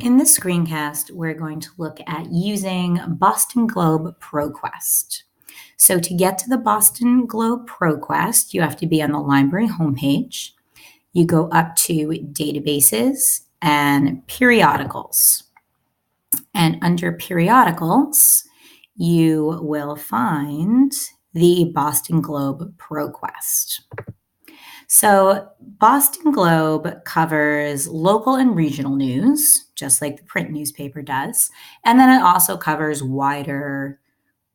In this screencast, we're going to look at using Boston Globe ProQuest. So to get to the Boston Globe ProQuest, you have to be on the library homepage. You go up to Databases and Periodicals. And under Periodicals, you will find the Boston Globe ProQuest. So Boston Globe covers local and regional news, just like the print newspaper does. And then it also covers wider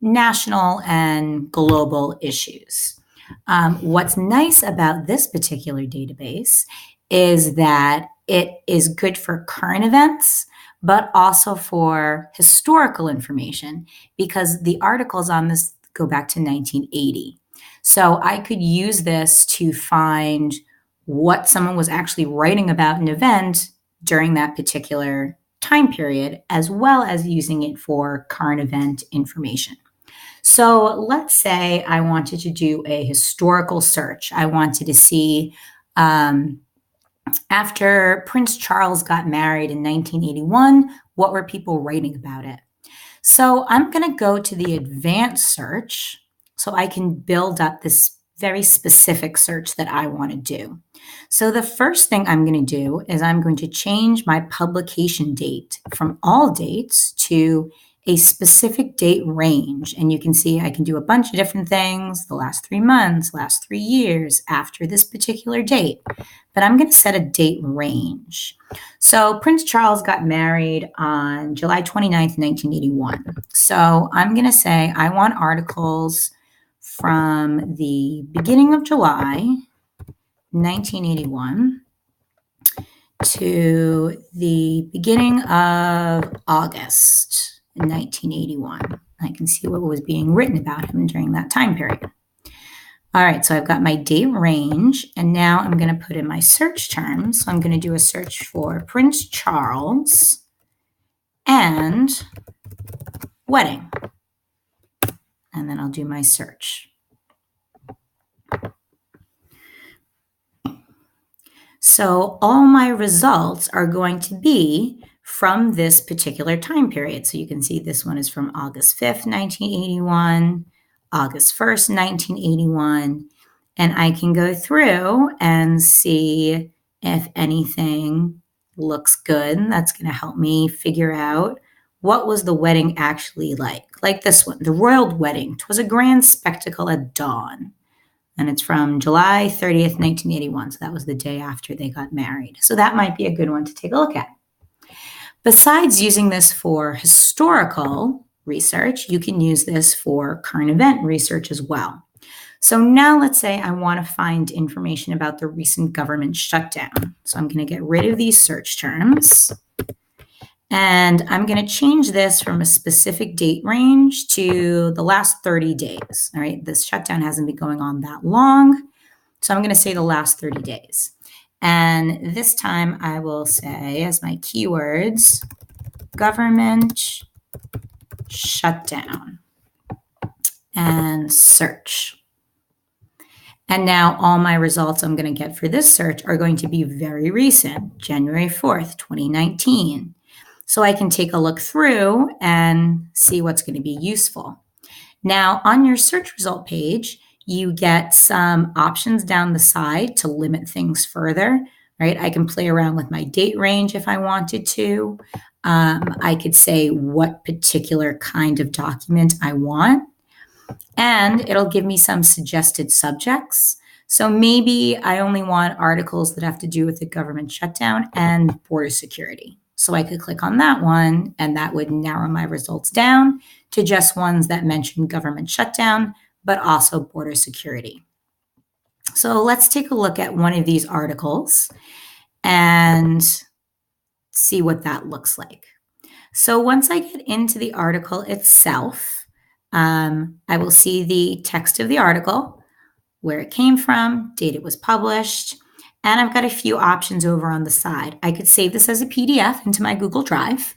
national and global issues. What's nice about this particular database is that it is good for current events, but also for historical information, because the articles on this go back to 1980. So I could use this to find what someone was actually writing about an event during that particular time period, as well as using it for current event information. So let's say I wanted to do a historical search. I wanted to see after Prince Charles got married in 1981, what were people writing about it? So I'm going to go to the advanced search so I can build up this very specific search that I want to do. So the first thing I'm going to do is I'm going to change my publication date from all dates to a specific date range. And you can see I can do a bunch of different things, the last 3 months, last 3 years, after this particular date. But I'm going to set a date range. So Prince Charles got married on July 29th, 1981. So I'm going to say I want articles from the beginning of July 1981 to the beginning of August 1981. I can see what was being written about him during that time period. All right, so I've got my date range, and now I'm going to put in my search terms. So I'm going to do a search for Prince Charles and wedding. And then I'll do my search. So all my results are going to be from this particular time period. So you can see this one is from August 5th, 1981, August 1st, 1981. And I can go through and see if anything looks good. That's going to help me figure out what was the wedding actually like. Like this one, the royal wedding. 'Twas a grand spectacle at dawn. And it's from July 30th, 1981. So that was the day after they got married. So that might be a good one to take a look at. Besides using this for historical research, you can use this for current event research as well. So now let's say I want to find information about the recent government shutdown. So I'm going to get rid of these search terms. And I'm going to change this from a specific date range to the last 30 days. All right, this shutdown hasn't been going on that long. So I'm going to say the last 30 days. And this time I will say as my keywords, government shutdown and search. And now all my results I'm going to get for this search are going to be very recent, January 4th, 2019. So I can take a look through and see what's going to be useful. Now on your search result page, you get some options down the side to limit things further, right? I can play around with my date range if I wanted to. I could say what particular kind of document I want, and it'll give me some suggested subjects. So maybe I only want articles that have to do with the government shutdown and border security. So I could click on that one, and that would narrow my results down to just ones that mention government shutdown, but also border security. So let's take a look at one of these articles and see what that looks like. So once I get into the article itself, I will see the text of the article, where it came from, date it was published, and I've got a few options over on the side. I could save this as a PDF into my Google Drive,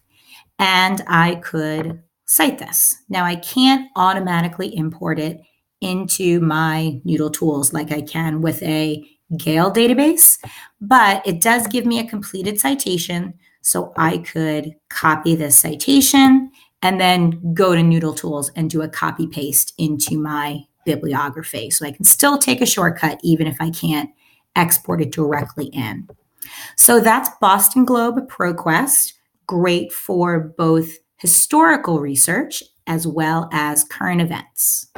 and I could cite this. Now I can't automatically import it into my Noodle tools like I can with a Gale database, but it does give me a completed citation. So I could copy this citation and then go to Noodle Tools and do a copy paste into my bibliography. So I can still take a shortcut even if I can't export it directly in. So that's Boston Globe ProQuest, great for both historical research as well as current events.